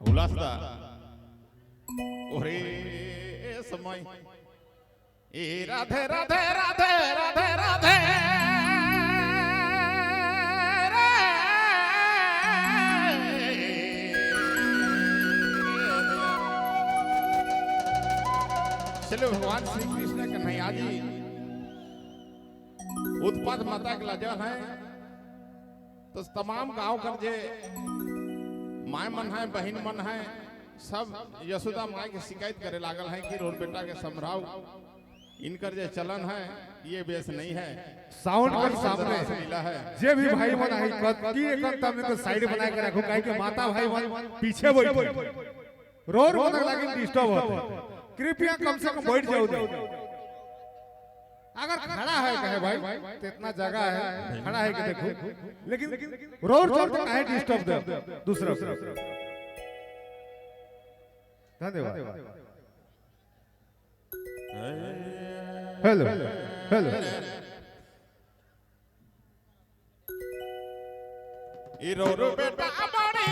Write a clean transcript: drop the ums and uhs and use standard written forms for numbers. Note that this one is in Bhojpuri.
ઉલ્લાસદા ઓરે સમય એ રાધે રાધે રાધે રાધે રાધે चलो भगवान श्री कृष्ण कन्हैया जी उत्पाद माता के लजन है तो तमाम गांव कर जे माय मन है बहन मन है सब यशोदा माय की शिकायत करे लागल है कि रोल बेटा के समराव इनकर जे चलन है ये बेस नहीं है। साउंड पर सामने है जे भी भाई मन है की एक तब में साइड बना के रखो काहे के माता भाई मन पीछे बैठे रोर मन लगे डिस्टर्ब होते कृपया कम से कम बैठ जाओ। अगर खड़ा है कहे भाई तो इतना जगह है खड़ा है कि देखो लेकिन रोर जोर तो काहे डिस्टर्ब दे दूसरा धन्यवाद। हेलो हेलो ई रो रो बेटा बड़ी